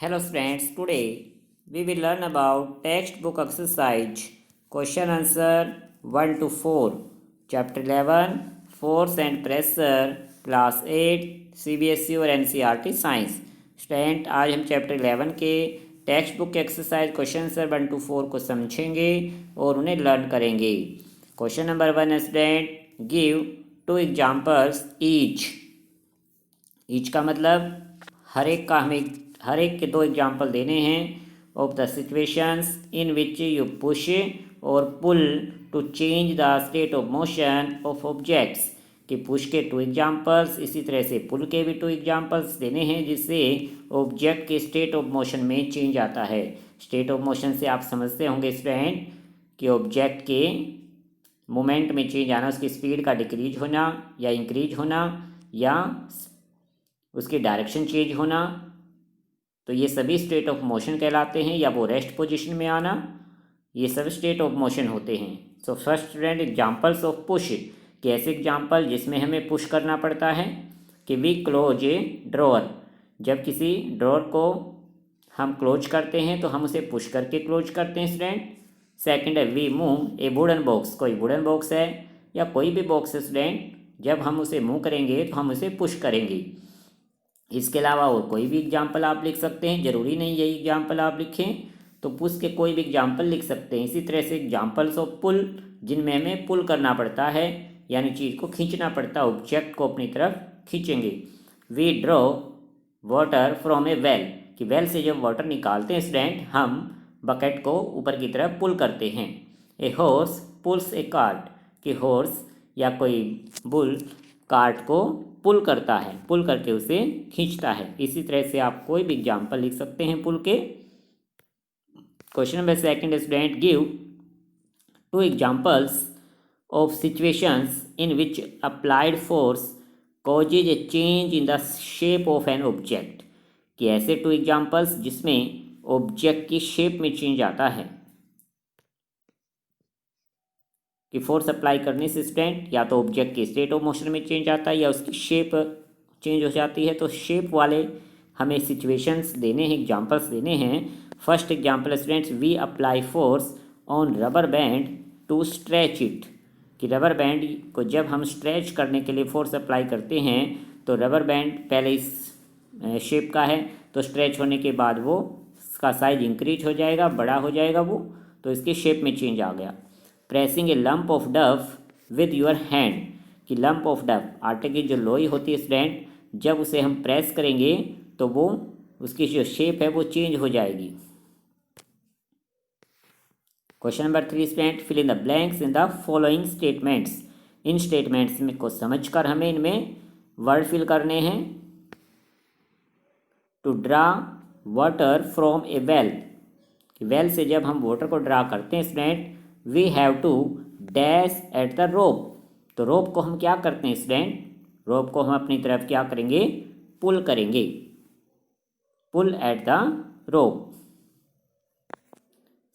Hello friends, today we will learn about textbook exercise question answer 1 to 4 chapter 11 force and pressure class 8 CBSE और NCERT science. Student आज हम chapter 11 के text book exercise question answer 1 to 4 को समझेंगे और उन्हें learn करेंगे। Question number 1 student give 2 examples each का मतलब हर एक के 2 एग्जाम्पल देने हैं of the situations in which you push और pull to change the state of motion of objects. कि पुश के 2 एग्जाम्पल्स, इसी तरह से पुल के भी 2 एग्जाम्पल्स देने हैं जिससे ऑब्जेक्ट के स्टेट ऑफ मोशन में चेंज आता है। स्टेट ऑफ मोशन से आप समझते होंगे स्टूडेंट कि ऑब्जेक्ट के मोमेंट में चेंज आना, उसकी स्पीड का डिक्रीज होना या इंक्रीज होना या उसकी डायरेक्शन चेंज होना, तो ये सभी स्टेट ऑफ मोशन कहलाते हैं, या वो रेस्ट पोजीशन में आना, ये सब स्टेट ऑफ मोशन होते हैं। So first student examples of push, कि ऐसे एग्जांपल जिसमें हमें पुश करना पड़ता है कि वी क्लोज ए ड्रॉअर, जब किसी ड्रॉअर को हम क्लोज करते हैं तो हम उसे पुश करके क्लोज करते हैं स्टूडेंट। सेकेंड है we move a wooden box, कोई वुडन बॉक्स है या कोई भी बॉक्स है स्टूडेंट, जब हम उसे मूव करेंगे तो हम उसे पुश करेंगे। इसके अलावा और कोई भी एग्जाम्पल आप लिख सकते हैं, ज़रूरी नहीं यही एग्जाम्पल आप लिखें, तो पुश के कोई भी एग्जाम्पल लिख सकते हैं। इसी तरह से एग्जाम्पल्स ऑफ पुल, जिनमें हमें पुल करना पड़ता है, यानी चीज़ को खींचना पड़ता है, ऑब्जेक्ट को अपनी तरफ खींचेंगे। We draw water from a well, कि वेल से जब वाटर निकालते हैं स्टूडेंट, हम बकेट को ऊपर की तरफ पुल करते हैं। A horse pools A cart, कि हॉर्स या कोई बुल कार्ट को पुल करता है, पुल करके उसे खींचता है। इसी तरह से आप कोई भी एग्जाम्पल लिख सकते हैं पुल के। Question number second student give 2 examples of situations in which applied force causes A change in the shape of an object, कि ऐसे 2 एग्जाम्पल्स जिसमें ऑब्जेक्ट की शेप में चेंज आता है। कि फोर्स अप्लाई करने से स्टूडेंट या तो ऑब्जेक्ट के स्टेट ऑफ मोशन में चेंज आता है या उसकी शेप चेंज हो जाती है। तो शेप वाले हमें सिचुएशंस देने हैं, एग्जांपल्स देने हैं। First example students we apply force on rubber band to stretch it, कि रबर बैंड को जब हम स्ट्रेच करने के लिए फोर्स अप्लाई करते हैं तो रबर बैंड पहले इस शेप का है, तो स्ट्रेच होने के बाद वो उसका साइज इंक्रीज हो जाएगा, बड़ा हो जाएगा वो, तो इसकी शेप में चेंज आ गया। प्रेसिंग ए लंप ऑफ डफ विद योर हैंड, कि लंप ऑफ डफ आटे की जो लोई होती है स्टूडेंट, जब उसे हम प्रेस करेंगे तो वो उसकी जो शेप है वो चेंज हो जाएगी। Question number 3 student fill in the blanks in the following statements, इन स्टेटमेंट्स में को समझकर हमें इनमें वर्ड फिल करने हैं। To draw water from a well, well से जब हम वाटर को ड्रा करते हैं student, we have to dash at the rope, तो रोप को हम क्या करते हैं स्टूडेंट, रोप को हम अपनी तरफ क्या करेंगे, पुल करेंगे, pull at the rope.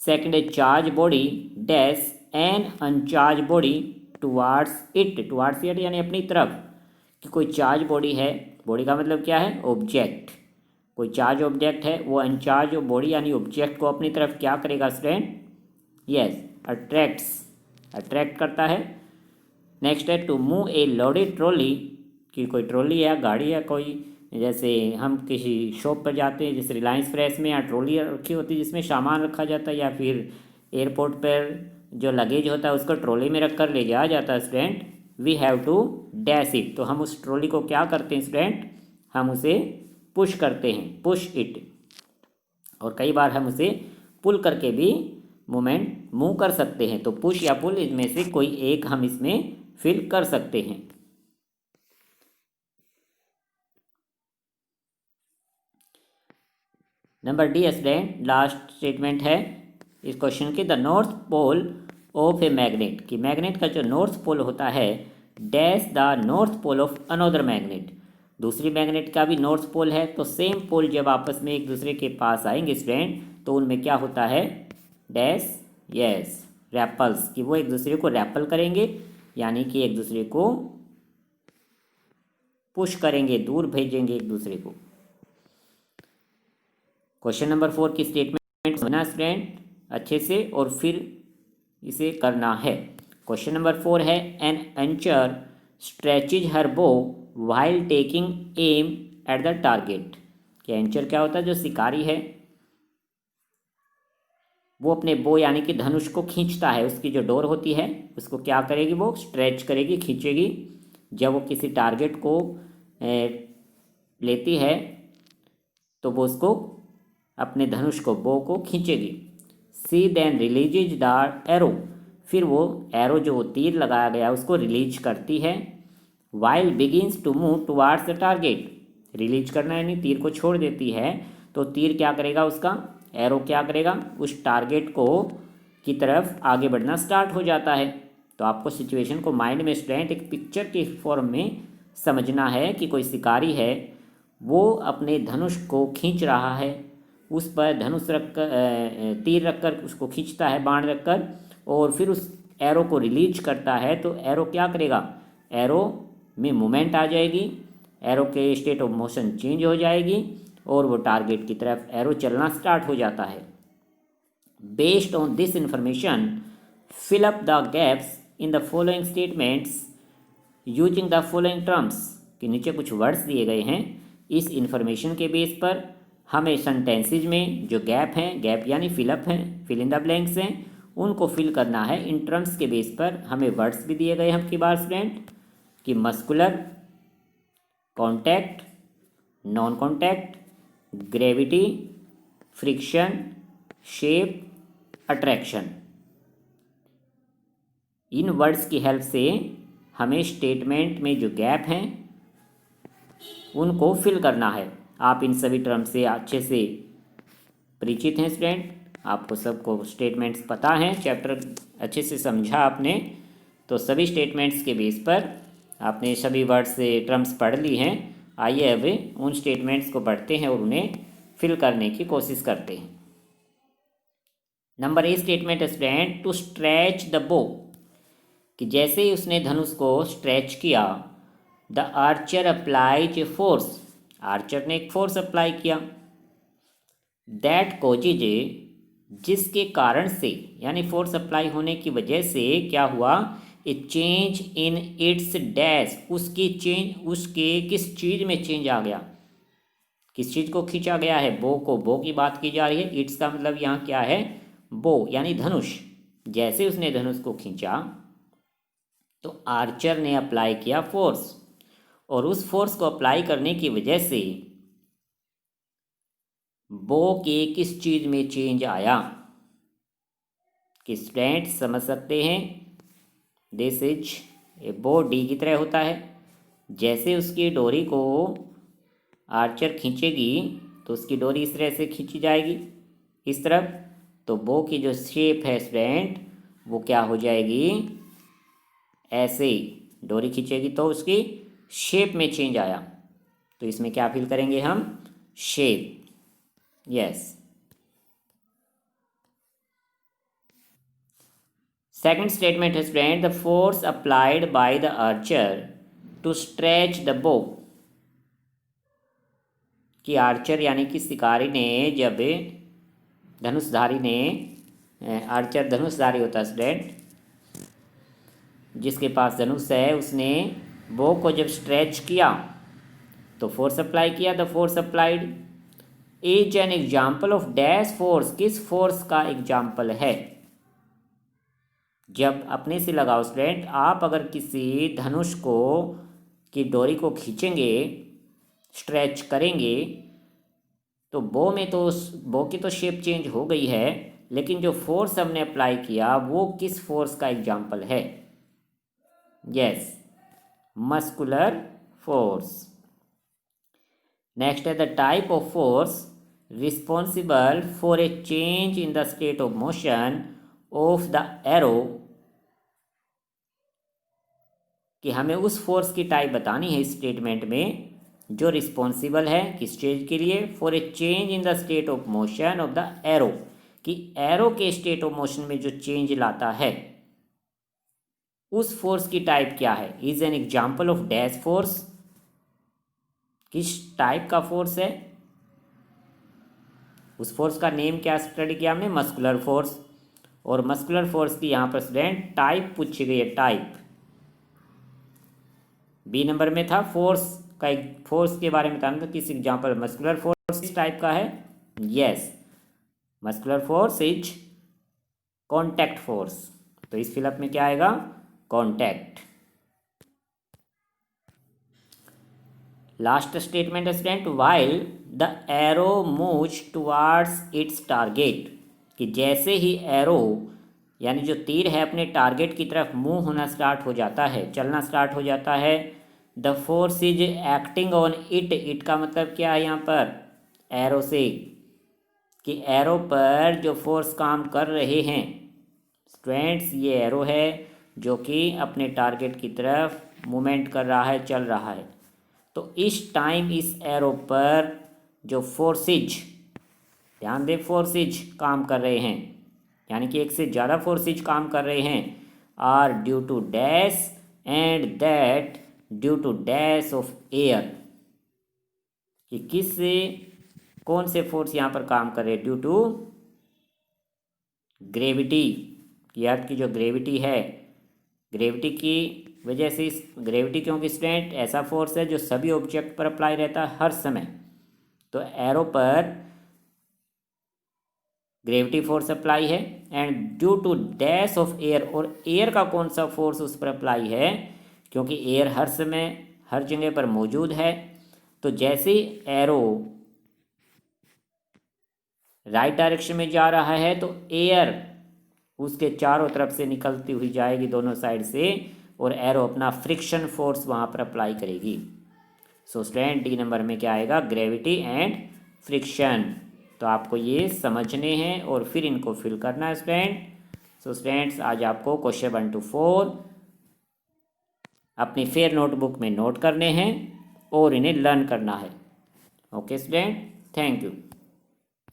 Second है charge body dash an uncharge body towards it, towards it यानी अपनी तरफ, कि कोई चार्ज बॉडी है, बॉडी का मतलब क्या है, ऑब्जेक्ट, कोई चार्ज ऑब्जेक्ट है, वो अनचार्ज बॉडी यानी ऑब्जेक्ट को अपनी तरफ क्या करेगा स्टूडेंट, यस अट्रैक्ट्स, अट्रैक्ट करता है। नेक्स्ट है to move a loaded trolley, कि कोई ट्रॉली है, गाड़ी है कोई, जैसे हम किसी शॉप पर जाते हैं, जैसे रिलायंस फ्रेश में, या ट्रॉली रखी होती है जिसमें सामान रखा जाता है, या फिर एयरपोर्ट पर जो लगेज होता है उसको ट्रॉली में रख कर ले जाया जाता है student, we have to dash it, तो हम उस ट्रॉली को क्या करते हैं स्टूडेंट, हम उसे पुश करते हैं, पुश इट। और कई बार हम उसे पुल करके भी मूवमेंट मूव कर सकते हैं, तो पुश या पुल इनमें से कोई एक हम इसमें फिल कर सकते हैं। Number D student last statement है इस क्वेश्चन की, the north pole of a magnet, कि मैग्नेट का जो नॉर्थ पोल होता है dash the north pole of another magnet, दूसरी मैग्नेट का भी नॉर्थ पोल है, तो सेम पोल जब आपस में एक दूसरे के पास आएंगे स्टूडेंट तो उनमें क्या होता है, डैश यस रैपल्स, कि वो एक दूसरे को रैपल करेंगे, यानी कि एक दूसरे को पुश करेंगे, दूर भेजेंगे एक दूसरे को। क्वेश्चन नंबर 4 की स्टेटमेंट समझना स्टूडेंट अच्छे से और फिर इसे करना है। क्वेश्चन नंबर 4 है N anchor stretches her bow while taking aim at the target. कि एंचर क्या होता है? जो शिकारी है वो अपने बो यानी कि धनुष को खींचता है, उसकी जो डोर होती है उसको क्या करेगी? वो स्ट्रेच करेगी, खींचेगी। जब वो किसी टारगेट को लेती है तो वो उसको अपने धनुष को, बो को खींचेगी। सी देन रिलीजेज द एरो, फिर वो एरो जो वो तीर लगाया गया उसको रिलीज करती है। While begins to move towards the target, release करना यानी तीर को छोड़ देती है तो तीर क्या करेगा? उसका एरो क्या करेगा? उस टारगेट को की तरफ आगे बढ़ना स्टार्ट हो जाता है। तो आपको सिचुएशन को माइंड में स्टूडेंट एक पिक्चर के फॉर्म में समझना है कि कोई शिकारी है, वो अपने धनुष को खींच रहा है, उस पर धनुष रख कर तीर रखकर उसको खींचता है, बाण रखकर, और फिर उस एरो को रिलीज करता है। तो एरो क्या करेगा? एरो में मूवमेंट आ जाएगी, एरो के स्टेट ऑफ मोशन चेंज हो जाएगी और वो टारगेट की तरफ एरो चलना स्टार्ट हो जाता है। Based on this information fill up the gaps in the following statements using the following terms. के नीचे कुछ वर्ड्स दिए गए हैं, इस इंफॉर्मेशन के बेस पर हमें सेंटेंसेज में जो गैप हैं, गैप यानी फिलअप हैं, फिल इन द ब्लैंक्स हैं, उनको फिल करना है। इन टर्म्स के बेस पर हमें वर्ड्स भी दिए गए हैं आपकी बार स्टूडेंट कि muscular, contact, non contact, gravity, friction, shape, attraction. इन वर्ड्स की हेल्प से हमें स्टेटमेंट में जो गैप हैं उनको फिल करना है। आप इन सभी टर्म से अच्छे से परिचित हैं स्टूडेंट, आपको सबको स्टेटमेंट्स पता हैं, चैप्टर अच्छे से समझा आपने। तो सभी स्टेटमेंट्स के बेस पर आपने सभी वर्ड्स से टर्म्स पढ़ ली हैं। आइए अब उन स्टेटमेंट्स को पढ़ते हैं और उन्हें फिल करने की कोशिश करते हैं। Number A statement student to stretch the bow, कि जैसे ही उसने धनुष को स्ट्रेच किया, the archer applies a force, archer ने एक फोर्स अप्लाई किया, दैट कॉजेज ए, जिसके कारण से यानी फोर्स अप्लाई होने की वजह से क्या हुआ? ए चेंज इन इट्स डैश, उसकी चेंज, उसके किस चीज़ में चेंज आ गया? किस चीज़ को खींचा गया है? बो को, बो की बात की जा रही है। इट्स का मतलब यहाँ क्या है? बो यानी धनुष। जैसे उसने धनुष को खींचा तो आर्चर ने अप्लाई किया फोर्स, और उस फोर्स को अप्लाई करने की वजह से बो के किस चीज़ में चेंज आया? कि स्टूडेंट समझ सकते हैं, दिस इज ए बो, डी की तरह होता है। जैसे उसकी डोरी को आर्चर खींचेगी तो उसकी डोरी इस तरह से खींची जाएगी इस तरफ, तो बो की जो शेप है स्टूडेंट वो क्या हो जाएगी? ऐसे डोरी खींचेगी तो उसकी शेप में चेंज आया। तो इसमें क्या फिल करेंगे हम? Shape, yes. सेकंड स्टेटमेंट है student the force applied by the archer to stretch the bow, कि आर्चर यानी कि शिकारी ने, जब धनुषधारी ने, आर्चर धनुषधारी होता है स्टूडेंट, जिसके पास धनुष है, उसने बो को जब स्ट्रेच किया तो फोर्स अप्लाई किया। The force applied is an example of dash force, किस फोर्स का एग्जाम्पल है? जब अपने से लगाओ स्टूडेंट, आप अगर किसी धनुष को की डोरी को खींचेंगे, स्ट्रेच करेंगे, तो बो में तो बो की तो शेप चेंज हो गई है, लेकिन जो फोर्स हमने अप्लाई किया वो किस फोर्स का एग्जाम्पल है? Yes, muscular force. नेक्स्ट है the type of force responsible for a change in the state of motion of the arrow, कि हमें उस फोर्स की टाइप बतानी है इस स्टेटमेंट में जो रिस्पॉन्सिबल है किस चीज़ के लिए? For a change in the state of motion of the arrow, कि एरो के स्टेट ऑफ मोशन में जो चेंज लाता है उस फोर्स की टाइप क्या है? Is an example of dash force, किस टाइप का फोर्स है उस फोर्स का नेम क्या स्टडी किया हमने, मस्कुलर फोर्स। और मस्कुलर फोर्स की यहाँ पर स्टूडेंट टाइप पूछी गई है, टाइप। बी नंबर में था फोर्स का, एक फोर्स के बारे में बताना था, किस एग्जाम्पल। मस्कुलर फोर्स किस टाइप का है, yes, muscular force is contact force. तो इस फिलअप में क्या आएगा, contact. Last statement student, while the arrow moves towards it's target, कि जैसे ही एरो यानी जो तीर है अपने टारगेट की तरफ मूव होना स्टार्ट हो जाता है, चलना स्टार्ट हो जाता है, the force is acting on it. It का मतलब क्या है यहाँ पर, एरो से, कि एरो पर जो फोर्स काम कर रहे हैं स्टूडेंट्स, ये एरो है जो कि अपने टारगेट की तरफ मूवमेंट कर रहा है, चल रहा है। तो इस टाइम इस एरो पर जो फोर्सेज, ध्यान दें, फोर्सेज काम कर रहे हैं, यानी कि एक से ज़्यादा फोर्सेज काम कर रहे हैं, are due to dash and that due to dash of air, कि किस से कौन से फोर्स यहाँ पर काम कर रहे हैं, ड्यू टू ग्रेविटी, कि अर्थ की जो ग्रेविटी है, ग्रेविटी की वजह से, इस ग्रेविटी क्योंकि स्टूडेंट ऐसा फोर्स है जो सभी ऑब्जेक्ट पर अप्लाई रहता है हर समय, तो एरो पर ग्रेविटी फोर्स अप्लाई है, and due to dash of air, और एयर का कौन सा फोर्स उस पर अप्लाई है, क्योंकि एयर हर समय हर जगह पर मौजूद है। तो जैसे एरो राइट डायरेक्शन में जा रहा है तो एयर उसके चारों तरफ से निकलती हुई जाएगी दोनों साइड से, और एरो अपना फ्रिक्शन फोर्स वहाँ पर अप्लाई करेगी। सो स्टूडेंट डी नंबर में क्या आएगा, ग्रेविटी एंड फ्रिक्शन। तो आपको ये समझने हैं और फिर इनको फिल करना है स्टूडेंट। सो स्टूडेंट्स आज आपको क्वेश्चन 1 to 4 अपनी फेयर नोटबुक में नोट करने हैं और इन्हें लर्न करना है। Okay student, thank you.